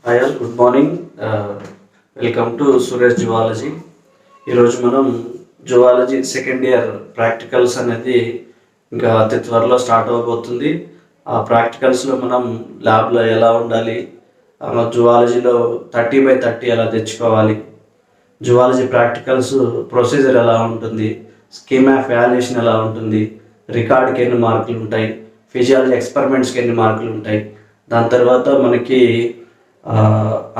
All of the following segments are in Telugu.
Hi all, good morning. Welcome to Suresh zoology. ఈరోజు మనం జువాలజీ సెకండ్ ఇయర్ ప్రాక్టికల్స్ అనేది ఇంకా అతి త్వరలో స్టార్ట్ అవబోతుంది. ఆ ప్రాక్టికల్స్లో మనం ల్యాబ్లో ఎలా ఉండాలి, జువాలజీలో 30/30 ఎలా తెచ్చుకోవాలి, జువాలజీ ప్రాక్టికల్స్ ప్రొసీజర్ ఎలా ఉంటుంది, స్కీమ్ ఆఫ్ వాల్యుయేషన్ ఎలా ఉంటుంది, రికార్డ్కి ఎన్ని మార్కులు ఉంటాయి, ఫిజియాలజీ ఎక్స్పెరిమెంట్స్కి ఎన్ని మార్కులు ఉంటాయి, దాని తర్వాత మనకి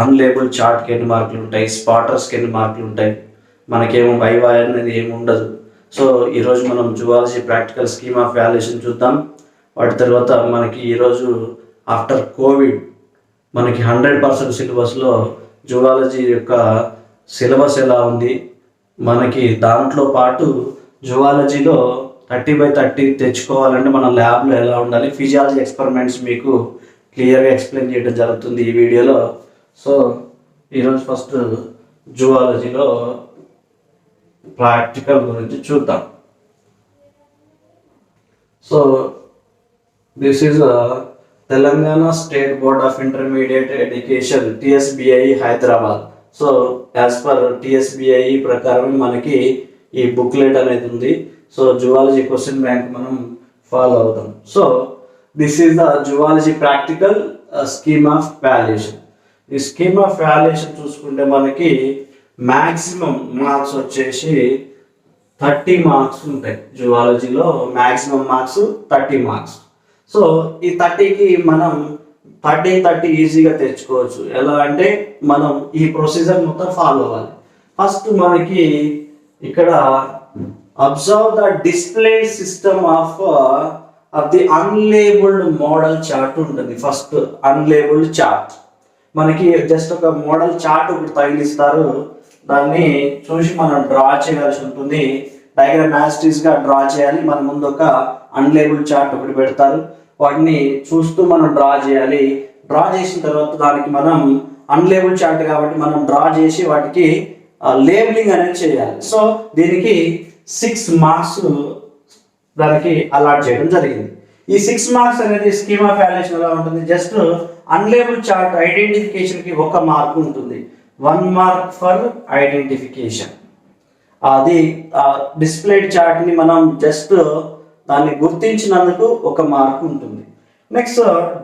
అన్లేబుల్ చార్ట్కి ఎన్ని మార్కులు ఉంటాయి, స్పాటర్స్కి ఎన్ని మార్కులు ఉంటాయి, మనకేమో వైవా అనేది ఏమి ఉండదు. సో ఈరోజు మనం zoology practical scheme of valuation చూద్దాం. వాటి తర్వాత మనకి ఈరోజు ఆఫ్టర్ కోవిడ్ మనకి 100% సిలబస్లో జువాలజీ యొక్క సిలబస్ ఎలా ఉంది, మనకి దాంట్లో పాటు జువాలజీలో 30/30 తెచ్చుకోవాలంటే మన ల్యాబ్లో ఎలా ఉండాలి, ఫిజియాలజీ ఎక్స్పెరిమెంట్స్ మీకు క్లియర్గా ఎక్స్ప్లెయిన్ చేయడం జరుగుతుంది ఈ వీడియోలో. సో ఈరోజు ఫస్ట్ జువాలజీలో ప్రాక్టికల్ గురించి చూద్దాం. So this is Telangana state board of intermediate education TSBI Hyderabad. So as per TSBI ప్రకారం మనకి ఈ బుక్లెట్ అనేది ఉంది. సో జువాలజీ క్వశ్చన్ బ్యాంక్ మనం ఫాలో అవుతాం. So this is the zoology practical scheme of valuation. ఈ స్కీమ్ ఆఫ్ వాల్యుయేషన్ చూసుకుంటే మనకి మ్యాక్సిమం మార్క్స్ వచ్చేసి 30 మార్క్స్ ఉంటాయి. జువాలజీలో మ్యాక్సిమం మార్క్స్ 30 మార్క్స్. సో ఈ 30కి మనం 30 ఈజీగా తెచ్చుకోవచ్చు. ఎలా అంటే మనం ఈ ప్రొసీజర్ మొత్తం ఫాలో అవ్వాలి. ఫస్ట్ మనకి ఇక్కడ observe the display system of the unlabelled model chart ఉంటుంది. ఫస్ట్ అన్లేబుల్డ్ చార్ట్ మనకి జస్ట్ ఒక మోడల్ చార్ట్ ఒకటి తగిలిస్తారు. దాన్ని చూసి మనం డ్రా చేయాల్సి ఉంటుంది. డయాగ్రామ్ గా డ్రా చేయాలి. మన ముందు ఒక అన్లేబుల్డ్ చార్ట్ ఒకటి పెడతారు. వాటిని చూస్తూ మనం డ్రా చేయాలి. డ్రా చేసిన తర్వాత దానికి మనం అన్లేబుల్డ్ చార్ట్ కాబట్టి మనం డ్రా చేసి వాటికి లేబులింగ్ అనేది చేయాలి. సో దీనికి 6 మార్క్స్ దానికి అలాట్ చేయడం జరిగింది. ఈ 6 మార్క్స్ అనేది స్కీమ్ ఆఫ్ వాల్యుయేషన్ ఎలా ఉంటుంది, జస్ట్ అన్లేబుల్ చార్ట్ ఐడెంటిఫికేషన్కి 1 మార్క్ ఉంటుంది. 1 మార్క్ ఫర్ ఐడెంటిఫికేషన్. అది డిస్ప్లేడ్ చార్ట్ని మనం జస్ట్ దాన్ని గుర్తించినందుకు 1 మార్క్ ఉంటుంది. నెక్స్ట్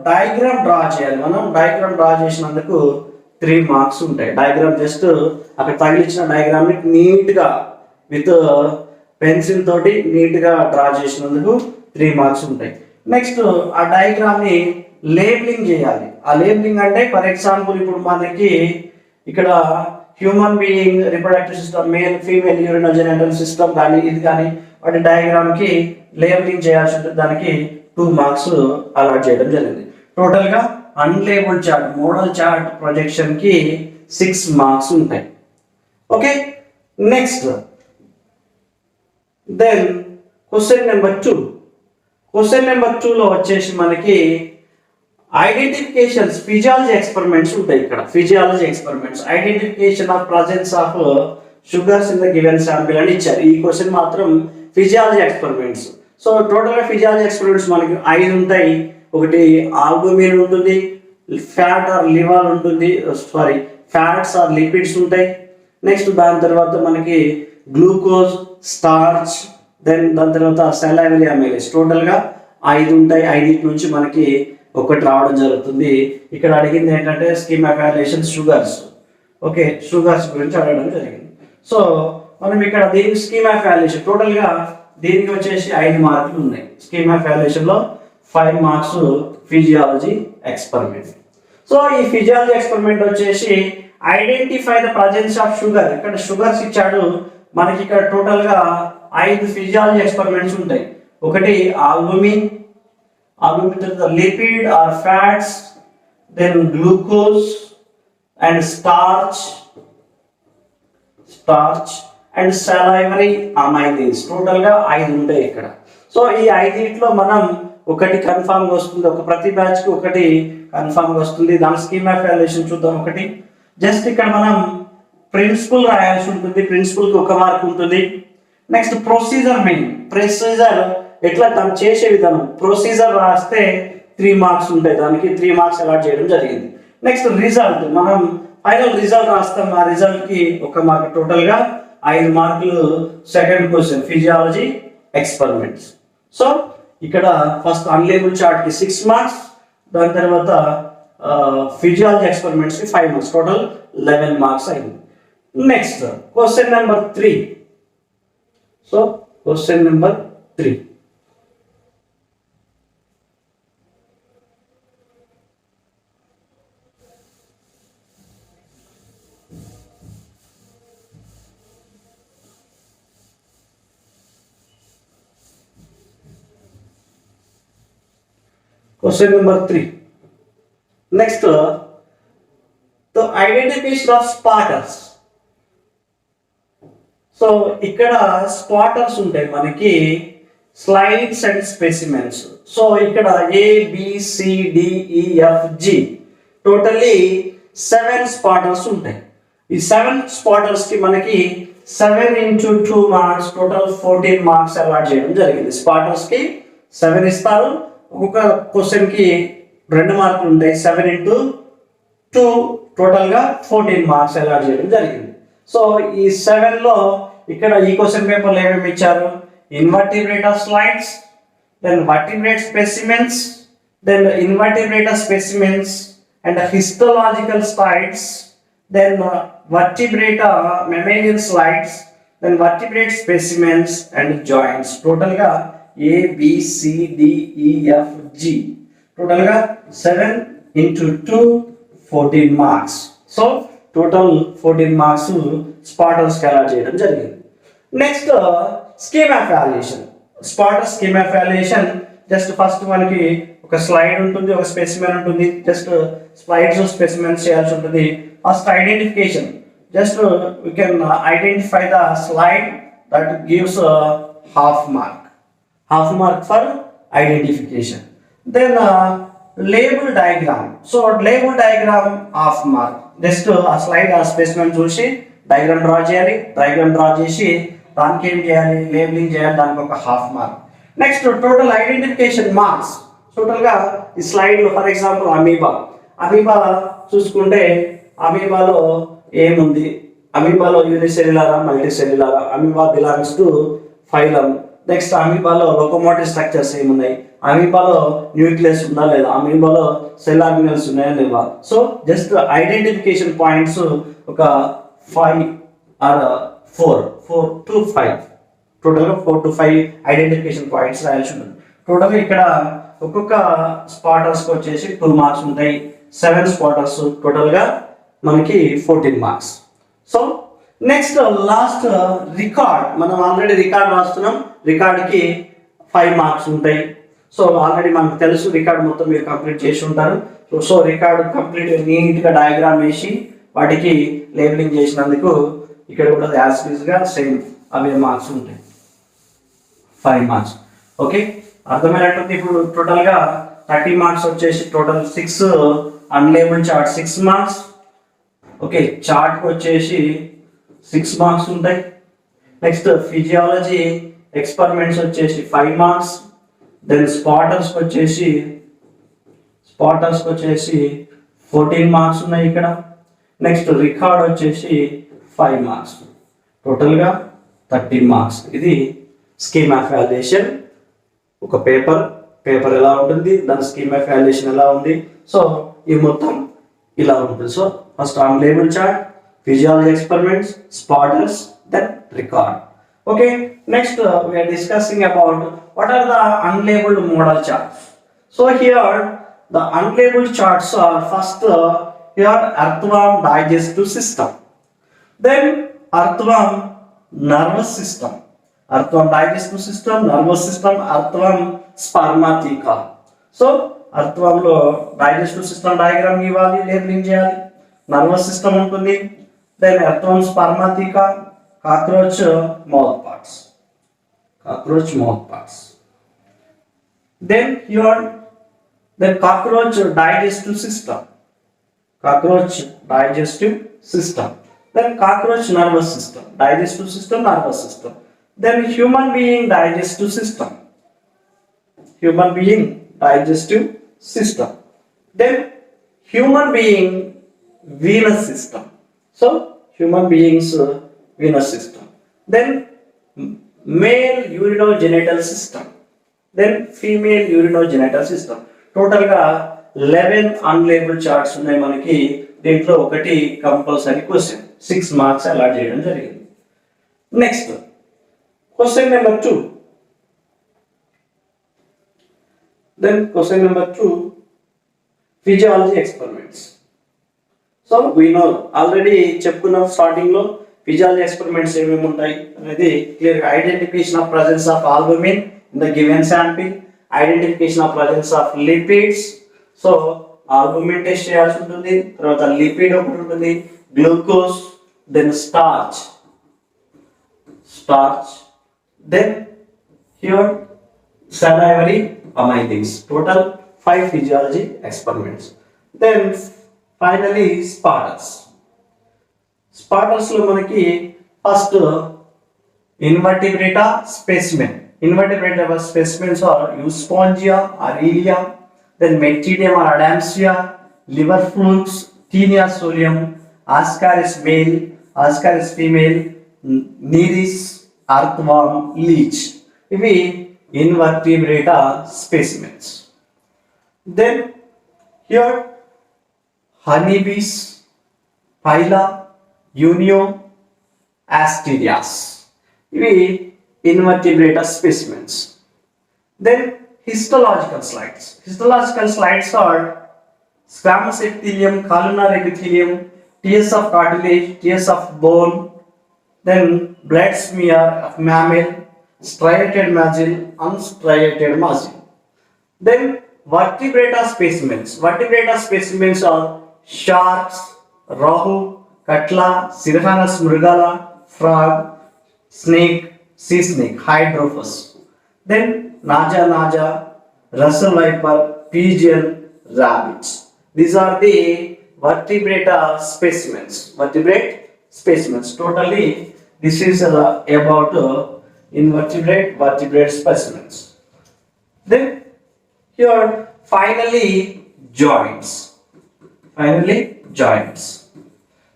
డయాగ్రామ్ డ్రా చేయాలి. మనం డయాగ్రామ్ డ్రా చేసినందుకు 3 మార్క్స్ ఉంటాయి. డయాగ్రామ్ జస్ట్ అక్కడ తగిలించిన డయాగ్రామ్ని నీట్గా విత్ పెన్సిల్ తోటి నీట్గా డ్రా చేసినందుకు 3 మార్క్స్ ఉంటాయి. నెక్స్ట్ ఆ డయాగ్రామ్ని లేబులింగ్ చేయాలి. ఆ లేబులింగ్ అంటే ఫర్ ఎగ్జాంపుల్ ఇప్పుడు మనకి ఇక్కడ human being reproductive system male female urinogenital system కానీ ఇది కానీ వాటి డయాగ్రామ్కి లేబులింగ్ చేయాల్సి ఉంటుంది. దానికి 2 మార్క్స్ అలాట్ చేయడం జరిగింది. టోటల్గా అన్లేబుల్డ్ చార్ట్ మోడల్ చార్ట్ ప్రొజెక్షన్కి 6 మార్క్స్ ఉంటాయి. Okay, next then question number 2. Question number 2లో వచ్చేసి మనకి ఐడెంటిఫికేషన్స్ ఫిజియాలజీ ఎక్స్పెరిమెంట్స్ ఉంటాయి. ఇక్కడ physiology experiments identification of presence of sugars in the given sample అని ఇచ్చారు. ఈ క్వశ్చన్ మాత్రం ఫిజియాలజీ ఎక్స్పెరిమెంట్స్. సో టోటల్గా ఫిజియాలజీ ఎక్స్పెరిమెంట్స్ మనకి 5 ఉంటాయి. ఒకటి ఆల్బుమిన్ ఉంటుంది, ఫ్యాట్ ఆర్ లివర్ ఉంటుంది, ఫ్యాట్స్ ఆర్ లిపిడ్స్ ఉంటాయి. నెక్స్ట్ దాని తర్వాత మనకి గ్లూకోజ్, స్టార్చ్, దెన్ దాని తర్వాత సెలైవరీ అమైలేజ్. టోటల్గా 5 ఉంటాయి. 5 నుంచి మనకి ఒకటి రావడం జరుగుతుంది. ఇక్కడ అడిగింది ఏంటంటే scheme of valuation sugars. Okay, sugars గురించి అడగడం జరిగింది. సో మనం ఇక్కడ దీనికి స్కీమ్ ఆఫ్ వాల్యుయేషన్ టోటల్గా దీనికి వచ్చేసి 5 మార్కులు ఉన్నాయి. స్కీమ్ ఆఫ్ వాల్యుయేషన్లో 5 మార్క్స్ ఫిజియాలజీ ఎక్స్పెరిమెంట్. సో ఈ ఫిజియాలజీ ఎక్స్పెరిమెంట్ వచ్చేసి identify the presence of sugar. ఇక్కడ షుగర్స్ ఇచ్చాడు మనకి. ఇక్కడ టోటల్గా 5 ఫిజియాలజీ ఎక్స్పెరిమెంట్స్ ఉంటాయి. ఒకటి ఆల్బుమిన్ తర్వాత lipid or fats, then glucose and starch and salivary amylase. టోటల్గా 5 ఉంటాయి ఇక్కడ. సో ఈ 5లో మనం ఒకటి కన్ఫామ్గా వస్తుంది. ప్రతి బ్యాచ్కి ఒకటి కన్ఫామ్గా వస్తుంది. దాని స్కీమ్ ఆఫ్ వాల్యుయేషన్ చూద్దాం. ఒకటి జస్ట్ ఇక్కడ మనం ప్రిన్సిపల్ రాయాల్సి ఉంటుంది. ప్రిన్సిపల్కి 1 మార్క్ ఉంటుంది. Next procedure main. ప్రొసీజర్ ఎట్లా తను చేసే విధానం ప్రొసీజర్ రాస్తే 3 మార్క్స్ ఉంటాయి. దానికి 3 మార్క్స్ అలాట్ చేయడం జరిగింది. నెక్స్ట్ రిజల్ట్, మనం ఫైనల్ రిజల్ట్ రాస్తాం. ఆ రిజల్ట్ కి ఒక మార్క్, టోటల్ గా 5 మార్కులు. Second question physiology experiments. So ఇక్కడ ఫస్ట్ అన్లేబుల్ చార్ట్ కి 6 మార్క్స్, దాని తర్వాత ఫిజియాలజీ ఎక్స్పెరిమెంట్స్ కి 5 మార్క్స్, టోటల్ 11 మార్క్స్ అయింది. Next question number 3. So question number 3. Question number 3. Next, the identification of spotters. So ఇక్కడ స్పాటర్స్ ఉంటాయి మనకి, స్లైడ్స్ అండ్ స్పెసిమెన్స్. సో ఇక్కడ ABCDEFG టోటల్లీ 7 స్పాటర్స్ ఉంటాయి. ఈ 7 స్పాటర్స్ కి మనకి 7 into 2 marks, total 14 marks allot చేయడం జరిగింది. స్పాటర్స్ కి 7 ఇస్తారు. ఒక్కొక్క క్వశ్చన్ కి 2 మార్కులు ఉంటాయి. 7 into 2 టోటల్ గా 14 మార్క్స్ అలాట్ చేయడం జరిగింది. సో ఈ 7 లో ఇక్కడ ఈ క్వశ్చన్ పేపర్లో ఏమేమి ఇచ్చారు? Invertebrate of slides, then vertebrate specimens, then invertebrate of specimens and histological slides, then vertebrate mammalian slides, then vertebrate specimens and joints. Total గా ABCDEFG టోటల్ గా 7 into 2 14 marks. So total 14 marks spotters కి అలాట్ చేయడం జరిగింది. Next scheme of valuation. Spotter scheme of valuation just first మనకి ఒక స్లైడ్ ఉంటుంది, ఒక స్పెసిమెన్ ఉంటుంది. జస్ట్ స్లైడ్స్ స్పెసిమెన్స్ చేయాల్సి ఉంటుంది. First identification, just we can identify the slide, that gives half mark for identification. Then label diagram. So label diagram half mark. Just ఆ స్లైడ్ ఆ స్పెసిమెన్ చూసి డయాగ్రామ్ డ్రా చేయాలి. డయాగ్రామ్ డ్రా చేసి దానికి ఏం చేయాలి? లేబులింగ్ చేయాలి. దానికి ఒక half mark. Next total identification marks. Total గా ఈ స్లైడ్ లో ఫర్ ఎగ్జాంపుల్ అమీబా చూసుకుంటే అమీబాలో ఏముంది? అమీబాలో యూనిసెల్యులారా, మల్టీసెల్యులారా? Amoeba belongs to phylum. Next అమీబాలో లోకోమోటివ్ స్ట్రక్చర్స్ ఏమున్నాయి? అమీబాలో న్యూక్లియస్ ఉందా లేదా? అమీబాలో సెల్ ఆర్గనెల్స్ ఉన్నాయా లేవా? సో జస్ట్ ఐడెంటిఫికేషన్ పాయింట్స్ ఒక 5 or 4 to 5, టోటల్గా 4 to 5 ఐడెంటిఫికేషన్ పాయింట్స్ రాయాల్సి ఉంటుంది. టోటల్గా ఇక్కడ ఒక్కొక్క స్పాటర్స్కి వచ్చేసి 2 మార్క్స్ ఉంటాయి. 7 స్పాటర్స్, టోటల్గా మనకి 14 marks. So next last record. మనం ఆల్రెడీ రికార్డ్ రాస్తున్నాం. రికార్డ్కి 5 మార్క్స్ ఉంటాయి. సో ఆల్రెడీ మనకు తెలుసు, రికార్డ్ మొత్తం మీరు కంప్లీట్ చేసి ఉంటారు. సో రికార్డ్ కంప్లీట్ నీట్గా డయాగ్రామ్ వేసి వాటికి లేబులింగ్ చేసినందుకు ఇక్కడ కూడా యాజ్ గా సేమ్ అవే మార్క్స్ ఉంటాయి, 5 మార్క్స్. ఓకే, అర్థమైనట్టుంది. ఇప్పుడు టోటల్గా 30 మార్క్స్ వచ్చేసి టోటల్ 6 అన్లేబుల్ చార్ట్ 6 మార్క్స్. ఓకే, చార్ట్కి వచ్చేసి 6 మార్క్స్ ఉంటాయి. నెక్స్ట్ ఫిజియాలజీ ఎక్స్పెరిమెంట్స్ వచ్చేసి 5 మార్క్స్. దెన్ స్పాటర్స్కి వచ్చేసి 14 మార్క్స్ ఉన్నాయి ఇక్కడ. నెక్స్ట్ రికార్డ్ వచ్చేసి 5 మార్క్స్, టోటల్గా 13 మార్క్స్. ఇది స్కీమ్ ఆఫ్ వాల్యుయేషన్. ఒక పేపర్ ఎలా ఉంటుంది, దాని స్కీమ్ ఆఫ్ వాల్యుయేషన్ ఎలా ఉంది. సో ఈ మొత్తం ఇలా ఉంటుంది. So first unlabelled chart, physiology experiments, spotters, then record. Okay, next we are discussing about what are the unlabeled model charts. So here the unlabeled charts are first here earthworm digestive system, then earthworm nervous system, earthworm digestive system, nervous system, earthworm spermatheca. So earthworm lo digestive system diagram ఇవ్వాలి, లేబులింగ్ చేయాలి. నర్వస్ సిస్టమ్ ఉంటుంది. Then earthworm spermatheca, cockroach mouth parts. Then here the cockroach digestive system, then cockroach nervous system, digestive system, nervous system. Then human being digestive system, then human being venous system. So human beings venous system. Then male urinogenital system. Then female urinogenital system. Total గా 11 అన్లేబుల్ చార్ట్స్ ఉన్నాయి మనకి. దీంట్లో ఒకటి కంపల్సరీ క్వశ్చన్ 6 మార్క్స్ అలాట్ చేయడం జరిగింది. Next question number 2. Then question number 2, physiology experiments. So we know already చెప్పుకున్న స్టార్టింగ్ లో ఫిజియాలజీ ఎక్స్పెరిమెంట్స్ ఏమేమి ఉంటాయి అనేది క్లియర్ గా identification of presence of albumin in the given sample, identification of presence of lipids. So albumin test చేయాల్సి ఉంటుంది, తర్వాత లిపిడ్ ఒకటి ఉంటుంది, glucose, then starch, then here salivary amylase. Total 5 physiology experiments. Then finally sparters. Sparters లో మనకి first invertebrata specimen. Invertebrata specimens are Euspongia, Aurelia, then Metridium or Adamsia, liver flukes, Taenia solium, Ascaris male, Ascaris female, Nereis, earthworm, leech. ఇవి invertebrata specimens. Then here honeybees, Phyla, Unio, Asterias. ఇవి invertebrata specimens. Then histological slides. Histological slides are squamous epithelium, columnar epithelium, tears of cartilage, tears of bone, then blood smear of mammal, striated muscle, unstriated muscle. Then vertebrata specimens. Vertebrata specimens are sharks, rahu, katla, Sirhanus mrugala, frog, snake, sea snake, hydrophus. Then naja, Russell viper, pigeon, rabbits. These are the vertebrata specimens. Vertebrate specimens. Totally, this is about vertebrate specimens. Then here finally joints.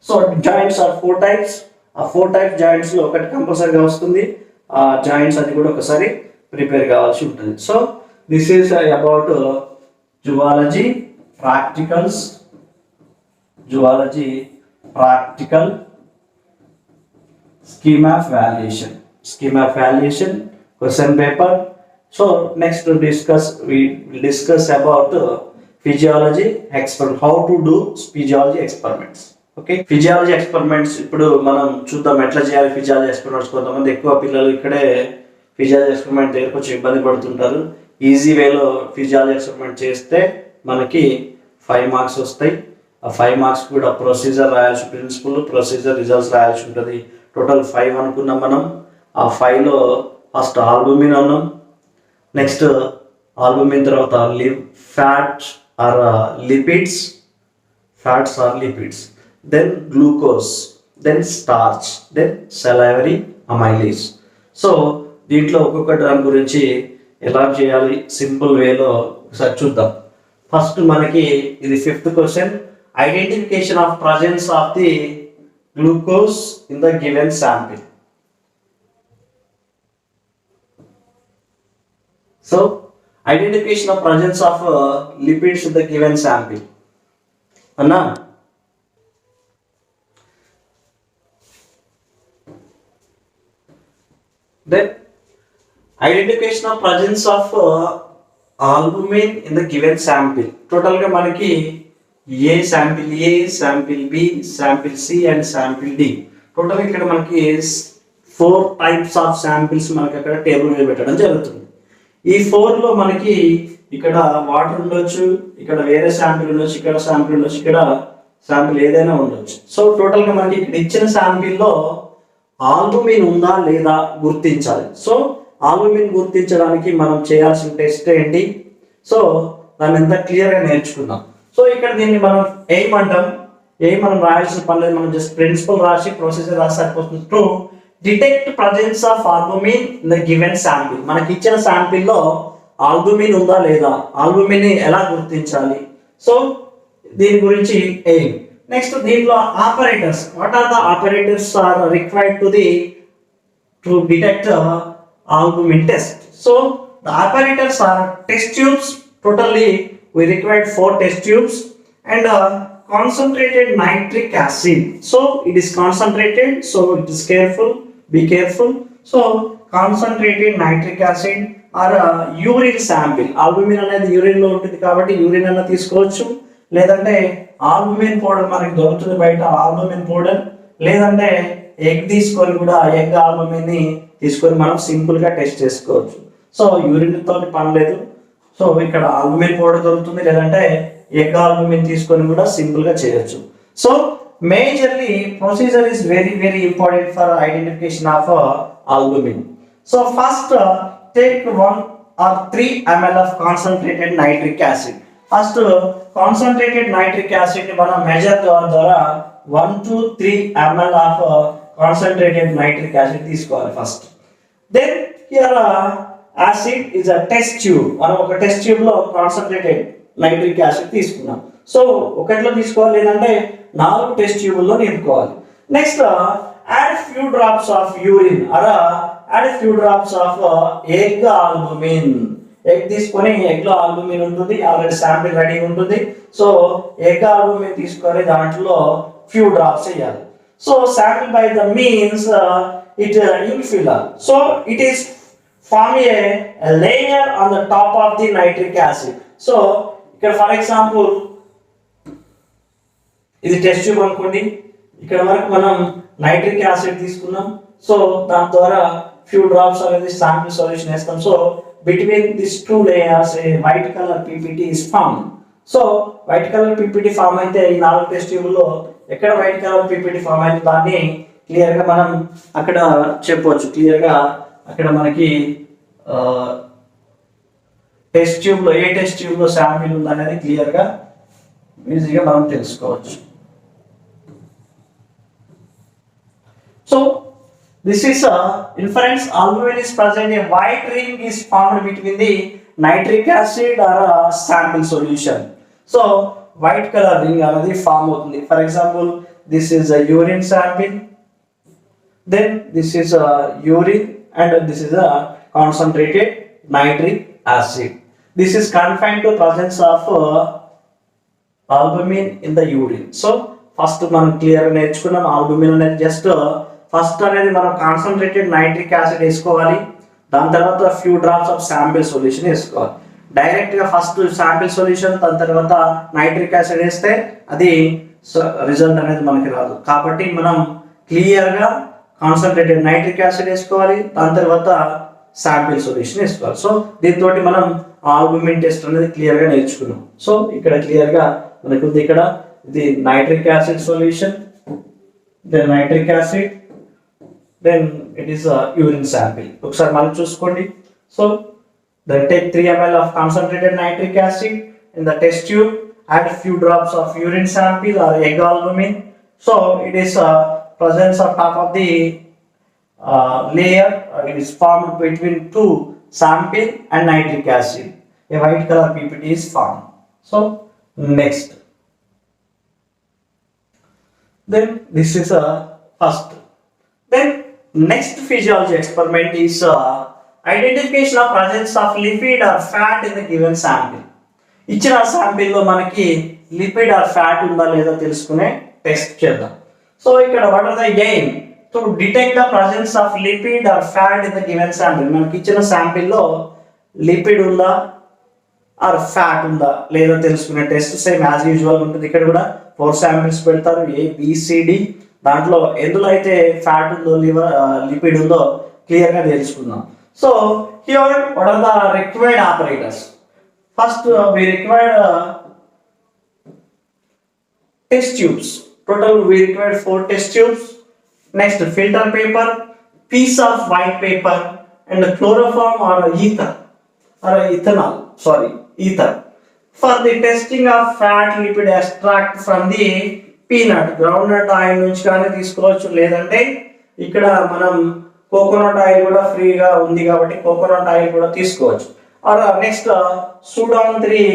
So joints are 4 types. ఆ 4 types joints లో ఒకటి కంపల్సరీగా వస్తుంది. ఆ జాయింట్స్ అది కూడా ఒకసారి ప్రిపేర్ కావాల్సి ఉంటుంది. So this is about zoology practical schema of valuation question paper. So next we will discuss about physiology experiment, how to do physiology experiments. Okay, physiology experiments ఇప్పుడు మనం చూద్దాం ఎట్లా చేయాలి physiology experiments. కొంతమంది ఎక్కువ పిల్లలు ఇక్కడే physiology experiment దగ్గర కొంచెం ఇబ్బంది పడుతుంటారు. ఈజీ వేలో physiology experiment చేస్తే మనకి 5 మార్క్స్ వస్తాయి. ఆ 5 మార్క్స్ కూడా ప్రొసీజర్ రాయాల్సి, ప్రిన్సిపల్ ప్రొసీజర్ రిజల్ట్స్ రాయాల్సి ఉంటుంది. టోటల్ 5 అనుకున్నాం మనం. ఆ 5లో ఫస్ట్ ఆల్బుమిన్ అన్నాం, నెక్స్ట్ ఆల్బుమిన్ తర్వాత fats or lipids, then glucose, then starch, then salivary amylase. So దీంట్లో ఒక్కొక్క దాని గురించి ఎలా చేయాలి సింపుల్ వేలో ఒకసారి చూద్దాం. ఫస్ట్ మనకి ఇది 5th question, identification of presence of the glucose in the given sample. So identification of presence of lipids in the given sample. Anna, then identification of presence of albumin in the given sample. Total ga manaki sample A, sample B, sample C and sample D. Total ఇక్కడ మనకి 4 types ఆఫ్ శాంపిల్స్ మనకి అక్కడ టేబుల్ మీద పెట్టడం జరుగుతుంది. ఈ 4లో మనకి ఇక్కడ వాటర్ ఉండొచ్చు, ఇక్కడ వేరే శాంపిల్ ఉండొచ్చు, ఇక్కడ శాంపిల్ ఉండొచ్చు, ఇక్కడ శాంపిల్ ఏదైనా ఉండొచ్చు. సో టోటల్గా మనకి ఇక్కడ ఇచ్చిన శాంపిల్లో ఆల్బుమిన్ ఉందా లేదా గుర్తించాలి. సో ఆల్బుమిన్ గుర్తించడానికి మనం చేయాల్సిన టెస్ట్ ఏంటి? సో దాన్ని ఎంత క్లియర్గా నేర్చుకుందాం. సో ఇక్కడ దీన్ని మనం మనం రాయాల్సిన పని లేదు, మనం జస్ట్ ప్రిన్సిపల్ రాసి ప్రొసీజర్ రాసి సరిపోతుంది. To detect presence of albumin in the given sample. మనకి ఇచ్చిన శాంపిల్లో ఆల్బుమిన్ ఉందా లేదా, ఆల్బుమిన్ ని ఎలా గుర్తించాలి? సో దీని గురించి ఎయిమ్. నెక్స్ట్ దీంట్లో apparatus, what are the apparatus are required to detect albumin test. So the operators are test tubes. Totally we required 4 test tubes and concentrated nitric acid. So it is concentrated, so it is careful, be careful. So concentrated nitric acid or urine sample. Albumin అనేది యూరిన్ లో ఉంటుంది కాబట్టి యూరిన్ అన్న తీసుకోవచ్చు, లేదంటే ఆల్బుమిన్ పౌడర్ మనకి దొరుకుతుంది బయట, ఆల్బుమిన్ పౌడర్, లేదంటే ఎగ్ తీసుకొని కూడా ఎగ్ ఆల్బుమిన్ ని తీసుకొని మనం సింపుల్ గా టెస్ట్ చేసుకోవచ్చు. సో యూరిన్ తోటి పని లేదు. సో ఇక్కడ ఆల్బుమిన్ పౌడర్ దొరుకుతుంది, లేదంటే ఎగ్ ఆల్బుమిన్ తీసుకొని కూడా సింపుల్ గా చేయొచ్చు. So majorly procedure is very very important for identification of albumin. So first take 1 or 3 ml of concentrated nitric acid. First concentrated nitric acid ని మనం మెజర్ ద్వారా 1 to 3 ml of concentrated nitric acid తీసుకోవాలి first. Then here acid is a test tube. మనం ఒక టెస్ట్ ట్యూబ్ లో కాన్సన్ట్రేటెడ్ నైట్రిక్ యాసిడ్ తీసుకున్నాం. సో ఒకటిలో తీసుకోవాలి, లేదంటే 4 టెస్ట్ ట్యూబుల్లో నింపుకోవాలి. Next add few drops of urine or add few drops of egg albumin. Egg తీసుకొని ఎగ్ లో ఆల్బుమిన్ ఉంటుంది, ఆల్రెడీ శాంపిల్ రెడీ ఉంటుంది. సో ఎగ్ ఆల్బుమిన్ తీసుకొని దాంట్లో ఫ్యూ డ్రాప్స్ వేయాలి. So sample by the means it ink filler. So it is form a layer on the top of the nitric acid. So ఇక్కడ ఫర్ ఎగ్జాంపుల్ ఇది టెస్ట్ ట్యూబ్ అనుకోండి, ఇక్కడ వరకు మనం నైట్రిక్ యాసిడ్ తీసుకున్నాం. సో దాని ద్వారా ఫ్యూ డ్రాప్స్ అనేది శాంపిల్ సొల్యూషన్ వేస్తాం. So between these 2 layers a white color PPT is formed. So white color PPT form అయితే ఈ 4 టెస్ట్ ట్యూబ్లో ఎక్కడ వైట్ కలర్ PPT ఫామ్ అయితే దాన్ని క్లియర్ గా మనం అక్కడ చెప్పవచ్చు. క్లియర్ గా అక్కడ మనకి టెస్ట్ ట్యూబ్ లో ఏ టెస్ట్ ట్యూబ్ లో శాంపిల్ ఉంది అనేది క్లియర్ గా ఈజీగా మనం తెలుసుకోవచ్చు. So this is a inference. Albumin is present, a white ring is formed between the nitric acid or a sample solution. So white color ring anadi form avutundi. For example, this is a urine sample, then this is a urine, and this is a concentrated nitric acid. This is confined to presence of albumin in the urine. So first మనం క్లియర్ గా నేర్చుకున్నాం ఆల్బుమిన్ అనేది జస్ట్ ఫస్ట్ అనేది మనం కాన్సన్ట్రేటెడ్ నైట్రిక్ యాసిడ్ వేసుకోవాలి, దాని తర్వాత few drops of sample solution వేసుకోవాలి. డైరెక్ట్ గా ఫస్ట్ శాంపిల్ సొల్యూషన్ దాని తర్వాత నైట్రిక్ యాసిడ్ వేస్తే అది రిజల్ట్ అనేది మనకి రాదు. కాబట్టి మనం క్లియర్ గా కాన్సన్ట్రేటెడ్ నైట్రిక్ యాసిడ్ వేసుకోవాలి, దాని తర్వాత శాంపిల్ సొల్యూషన్ వేసుకోవాలి. సో దీంతో మనం ఆల్బుమిన్ టెస్ట్ అనేది క్లియర్ గా నేర్చుకున్నాం. సో ఇక్కడ క్లియర్ గా మనకు ఉంది, ఇక్కడ ఇది nitric acid solution, then nitric acid, then it is a urine sample. ఒకసారి మనం చూసుకోండి. So then take 3 ml of concentrated nitric acid in the test tube, add a few drops of urine sample or egg albumin. So it is presence on top of the layer, it is formed between 2 sample and nitric acid. A white color PPT is formed. So next, then this is a first. Then next physiology experiment is identification of presence of lipid or fat in the given sample. ఇచ్చిన శాంపిల్ లో మనకి లిపిడ్ ఆర్ ఫ్యాట్ ఉందా లేదా తెలుసుకునే టెస్ట్ చేద్దాం. సో ఇక్కడ what are the aim to detect the presence of lipid or fat in the given sample. మనకి ఇచ్చిన శాంపిల్ లో లిపిడ్ ఉందా ఆర్ ఫ్యాట్ ఉందా లేదా తెలుసుకునే టెస్ట్ సేమ్ యాజ్ యూజువల్ ఉంటుంది. ఇక్కడ కూడా 4 శాంపిల్స్ పెడతారు, ABCD. దాంట్లో ఎందులో అయితే ఫ్యాట్ ఉందో లిపిడ్ ఉందో క్లియర్ గా తెలుసుకుందాం. So here what are the required apparatus. First we required test tubes. Total we required 4 test tubes. Next filter paper, piece of white paper, and chloroform or ether or ethanol, ether for the testing of fat lipid extract from the peanut. Groundnut oil నుంచి కానీ తీసుకోవచ్చు, లేదంటే ఇక్కడ మనం కోకోనట్ ఆయిల్ కూడా ఫ్రీగా ఉంది కాబట్టి కోకోనట్ ఆయిల్ కూడా తీసుకోవచ్చు. Or next Sudan 3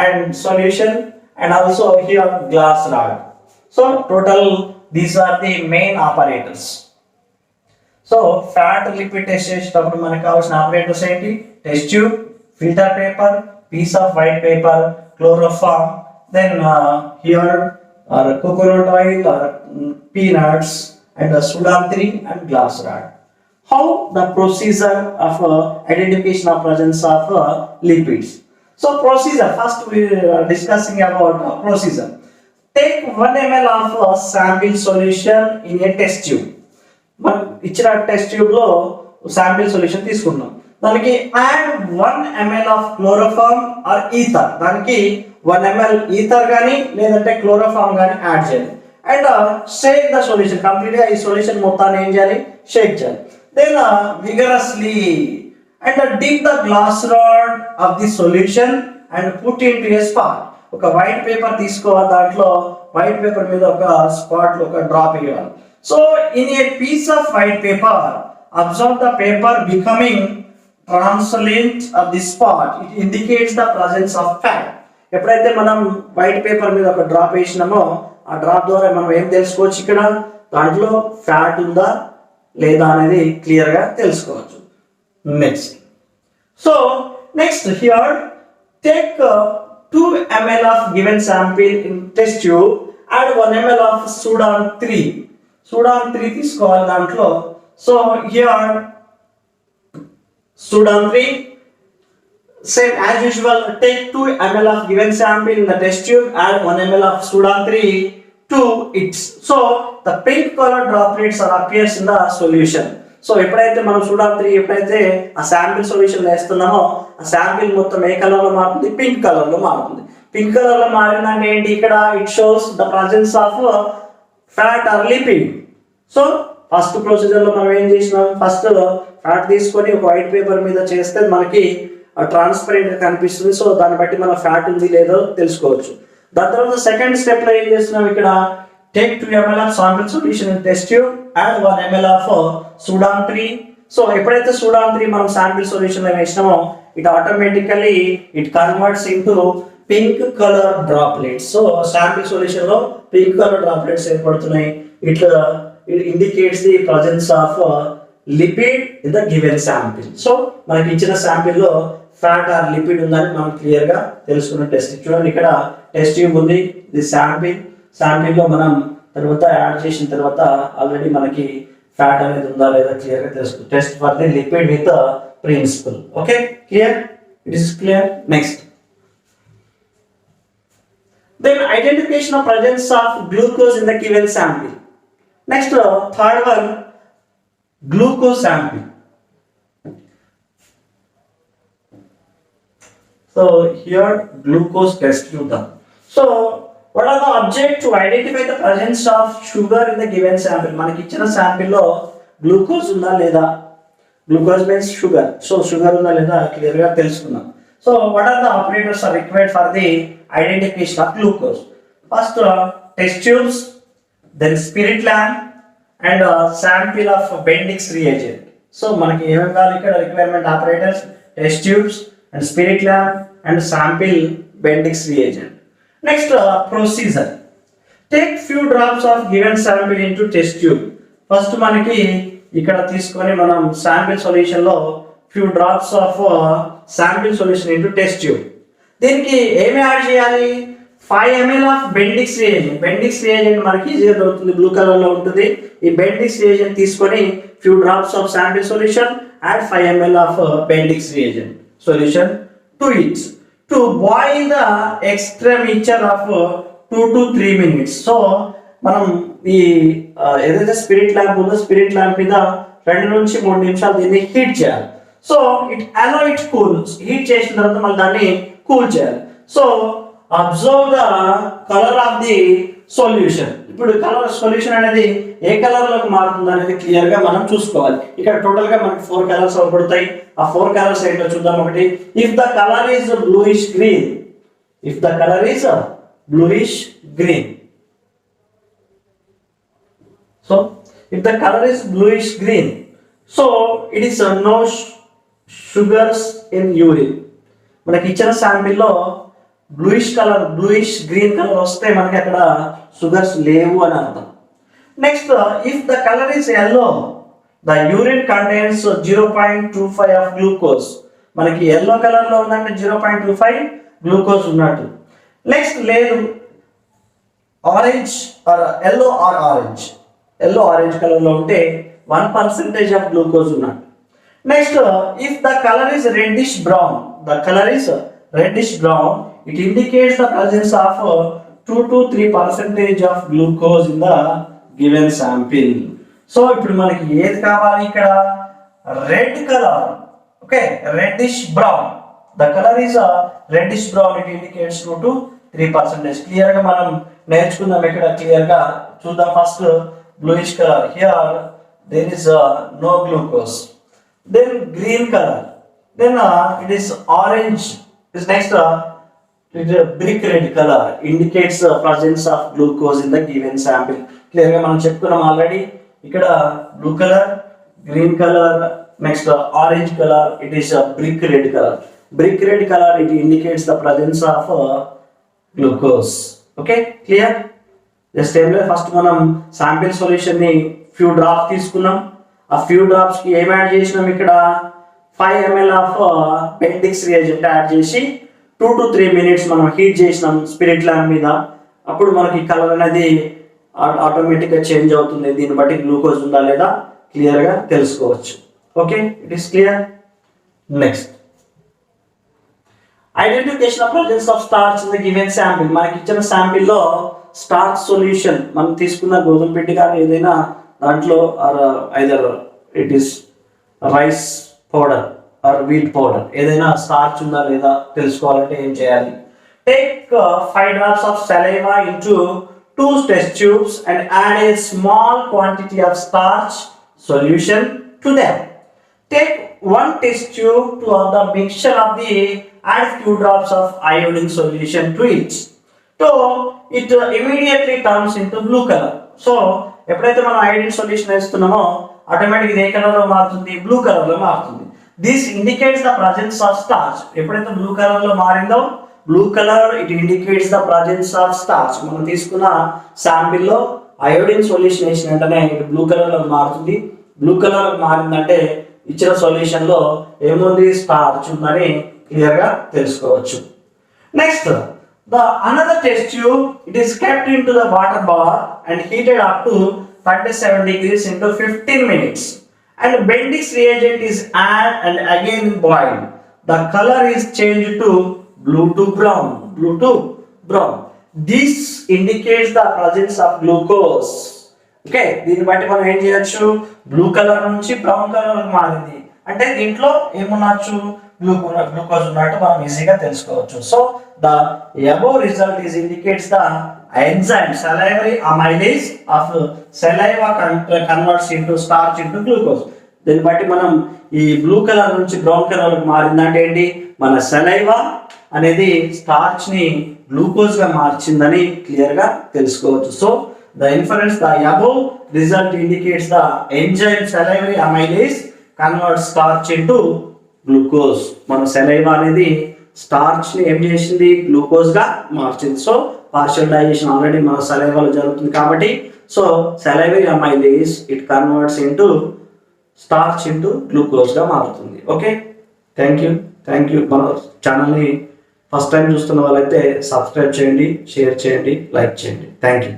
and solution and also here glass rod. So total these are the main operators. So fat lipid test చేసేటప్పుడు మనకు కావాల్సిన ఆపరేటర్స్ ఏంటి? Test tube, filter paper, piece of white paper, chloroform, then here or coconut oil or peanuts and Sudan 3 and glass rod. How the procedure of identification of presence of lipids. So procedure, first we are discussing about procedure. Take 1 ml of sample solution in a test tube. మనం ఇచ్చిన టెస్ట్ ట్యూబ్ లో శాంపిల్ సొల్యూషన్ తీసుకున్నాం, దానికి add 1 ml of chloroform or ether, దానికి 1 ml ఈథర్ కానీ లేదంటే క్లోరోఫార్మ్ కానీ యాడ్ చేయాలి. And shake the solution, complete గా ఈ సొల్యూషన్ మొత్తాన్ని ఏం చేయాలి? షేక్ చేయాలి. Then vigorously and dip the glass rod of the solution and put in to a spot. ఒక వైట్ పేపర్ తీసుకోవాలి, దాంట్లో వైట్ పేపర్ మీద ఒక స్పాట్ ఒక డ్రాప్ వేయాలి. So in a piece of white paper, observe the paper becoming translucent of the spot. It indicates the presence of fat. ఎప్పుడైతే మనం వైట్ పేపర్ మీద ఒక డ్రాప్ వేసినామో ఆ డ్రాప్ ద్వారా మనం ఏం తెలుసుకోవచ్చు? ఇక్కడ దాంట్లో ఫ్యాట్ ఉందా లేదా అనేది క్లియర్ గా తెలుసుకోవచ్చు. Next here take 2 ml of given sample in test tube, add 1 ml of Sudan 3 తీసుకోవాలి దాంట్లో. So here Sudan 3, same as usual, take 2 ml of given sample in the test tube, add 1 ml of Sudan 3 to it. So the pink color droplets are appears in the solution. So ఎప్పుడైతే మనం Sudan 3 ఎప్పుడైతే ఆ శాంపిల్ సొల్యూషన్ వేస్తున్నామో ఆ శాంపిల్ మొత్తం ఏ కలర్ లో మారుతుంది? పింక్ కలర్ లో మారుతుంది. పింక్ కలర్ లో మారిందంటే ఏంటి? ఇక్కడ it shows the presence of fat are lipid. So first procedure లో మనం ఏం చేసినాం? ఫస్ట్ ఫ్యాట్ తీసుకొని ఒక వైట్ పేపర్ మీద చేస్తే మనకి ట్రాన్స్పరెంట్ గా కనిపిస్తుంది. సో దాన్ని బట్టి మన ఫ్యాట్ ఉంది లేదో తెలుసుకోవచ్చు. దాని తర్వాత సెకండ్ స్టెప్ లో ఏం చేస్తున్నాం? ఇక్కడ take 2 ml of sample solution in test tube, add 1 ml of Sudan 3. So ఎప్పుడైతే Sudan 3 మనం శాంపిల్ సొల్యూషన్ లో వేసినామో it automatically it converts into pink colour droplets. So sample solution లో పింక్ కలర్ డ్రాప్లెట్స్ ఏర్పడుతున్నాయి. ఇట్లా it indicates the presence of lipid in the given sample. So మనకి ఇచ్చిన శాంపిల్ లో ఫ్యాట్ ఆర్ లిపిడ్ ఉందని మనం క్లియర్ గా తెలుసుకున్న టెస్ట్. చూడండి ఇక్కడ టెస్ట్ ట్యూబ్ ఉంది, ఇది శాంపిల్ లో మనం తర్వాత యాడ్ చేసిన తర్వాత ఆల్రెడీ మనకి ఫ్యాట్ అనేది ఉందా లేదా క్లియర్ గా తెలుసుకుంటాం. Test for the lipid with principle. Okay, clear? It is clear. Next then identification of presence of glucose in the given sample. Next, third one, glucose sample. So here glucose test tube. So what are the object to identify the presence of sugar in the given sample? మనకి ఇచ్చిన sample లో గ్లూకోజ్ ఉందా లేదా? Glucose means sugar. So sugar ఉందా లేదా క్లియర్ గా తెలుసుకుందాం. So what are the operators are required for the identification of glucose? First, test tubes, then spirit lamp and sample of Bendix reagent. So మనకి ఏమేం కావాలి ఇక్కడ? Requirement operators, test tubes and spirit lamp and sample Bendix reagent. Next, procedure. Take few drops of given sample into test tube. First మనకి ఇక్కడ తీసుకొని మనం sample solution లో few drops of sample solution into test tube. దీనికి ఏమి యాడ్ చేయాలి? 5 ml of Bendix reagent. Bendix reagent మనకి ఈజీగా దొరుకుతుంది, బ్లూ కలర్ లో ఉంటుంది. ఈ Bendix reagent తీసుకొని few drops of sample solution, add 5 ml of Bendix reagent solution to it to boil the extra mixture of 2 to 3 minutes. So మనం ఈ ఏదైతే స్పిరిట్ ల్యాంప్ ఉందో స్పిరిట్ ల్యాంప్ మీద 2 నుంచి 3 నిమిషాలు దీన్ని హీట్ చేయాలి. So it allow it cool. Heat చేసిన తర్వాత మళ్ళీ దాన్ని కూల్ చేయాలి. So observe the colour of the solution. ఇప్పుడు కలర్ సొల్యూషన్ అనేది ఏ కలర్ లోకి మారుతుంది అనేది క్లియర్ గా మనం చూసుకోవాలి. ఇక్కడ టోటల్ గా మనకి 4 కలర్స్ అవపడతాయి. ఆ 4 కలర్స్ ఏంటో చూద్దాం. ఒకటి, if the colour is bluish green. If the colour is bluish green. So if the colour is bluish green, so it is no sugars in urine. మనకి ఇచ్చిన శాంపిల్ లో బ్లూయిష్ గ్రీన్ కలర్ వస్తే మనకి అక్కడ షుగర్స్ లేవు అని అర్థం. Next if the colour is yellow the urine contains 0.25 of glucose. మనకి ఎల్లో కలర్ లో ఉందంటే 0.25 గ్లూకోజ్ ఉన్నట్టు. నెక్స్ట్ లేదు orange are yellow orange colour లో ఉంటే 1% ఆఫ్ గ్లూకోజ్ ఉన్నట్టు. Next if the colour is reddish brown it indicates the presence of 2 to 3% of glucose in the given sample. So ఇప్పుడు మనకి ఏది కావాలి ఇక్కడ? Red colour. Okay, reddish brown. The colour is reddish brown. It indicates 2 to 3%. Clear గా మనం నేర్చుకుందాం ఇక్కడ. క్లియర్ గా చూద్దాం. First bluish colour. Here there is no glucose. Then green colour. Then it is orange. Is next brick red color indicates the presence of glucose in the given sample. Clear గా మనం చెప్పుకున్నాం ఆల్రెడీ. ఇక్కడ blue colour, green colour, next orange colour. It is brick red color. It indicates the presence of glucose. Okay, clear? Just ఏం లేదు, ఫస్ట్ మనం శాంపిల్ సొల్యూషన్ ని ఫ్యూ డ్రాప్స్ తీసుకున్నాం. ఆ ఫ్యూ డ్రాప్స్ కి ఏం యాడ్ చేసినాం ఇక్కడ? 5 ml ఆఫ్ బెండిక్స్ రియేజెంట్ యాడ్ చేసి 2 to 3 minutes మనం హీట్ చేసినాం స్పిరిట్ ల్యాంప్ మీద. అప్పుడు మనకి కలర్ అనేది ఆటోమేటిక్గా చేంజ్ అవుతుంది. దీన్ని బట్టి గ్లూకోజ్ ఉందా లేదా క్లియర్గా తెలుసుకోవచ్చు. Okay, it is clear. Next identification of presence of starch in the given sample. మనకి ఇచ్చిన శాంపిల్లో స్టార్చ్ సొల్యూషన్ మనం తీసుకున్న గోధుమ పిండి కానీ ఏదైనా దాంట్లో either it is rice powder are wheat powder ఏదైనా స్టార్చ్ ఉందా లేదా తెలుసుకోవాలంటే ఏం చేయాలి? Take 5 drops of saliva into 2 test tubes and add a small quantity of starch solution to them. Take 1 test tube to the mixture of the add few drops of iodine solution to it. So it immediately turns into blue color. So ఎప్పుడైతే మనం ఐడిన్ సొల్యూషన్ వేస్తున్నామో ఆటోమేటిక్ ఏ కలర్ లో మారుతుంది? బ్లూ కలర్ లో మారుతుంది. This indicates the presence of starch. ఎప్పుడైతే బ్లూ కలర్ లో మారిందో, blue colour it indicates the presence of starch. మనం తీసుకున్న శాంపిల్ లో అయోడిన్ సొల్యూషన్ వేసిన వెంటనే ఇది బ్లూ కలర్ లో మారుతుంది. బ్లూ కలర్ లో మారిందంటే ఇచ్చిన సొల్యూషన్ లో ఏముంది? స్టార్చ్ ఉందని క్లియర్ గా తెలుసుకోవచ్చు. Next the another test tube it is kept into the water bath and heated up to 37 degrees into 15 minutes. And Bendix reagent is added and again boiled. The color is changed to blue to brown. This indicates the presence of glucose. Okay, దీన్ని బట్టి మనం ఏం చేయొచ్చు? బ్లూ కలర్ నుంచి బ్రౌన్ కలర్ మారింది అంటే దీంట్లో ఏమున్నచ్చు? గ్లూకోజ్ ఉన్నట్టు మనం ఈజీగా తెలుసుకోవచ్చు. So the above result is indicates the enzyme salivary amylase of saliva converts into starch into glucose. దీన్ని బట్టి మనం ఈ బ్లూ కలర్ నుంచి బ్రౌన్ కలర్ మారిందంటే ఏంటి? మన సలైవా అనేది స్టార్చ్ ని గ్లూకోజ్ గా మార్చిందని క్లియర్ గా తెలుసుకోవచ్చు. So the inference the above result indicates the enzyme salivary amylase converts starch into glucose. మన సలైవా అనేది స్టార్చ్ ని ఏం చేసింది? గ్లూకోజ్ గా మార్చింది. సో పార్షియల్ డైజెషన్ ఆల్రెడీ మన సలైవాలో జరుగుతుంది కాబట్టి so salivary amylase it converts into starch into glucose గా మారుతుంది. Okay, thank you. మన ఛానల్ని ఫస్ట్ టైం చూస్తున్న వాళ్ళైతే సబ్స్క్రైబ్ చేయండి, షేర్ చేయండి, లైక్ చేయండి. Thank you.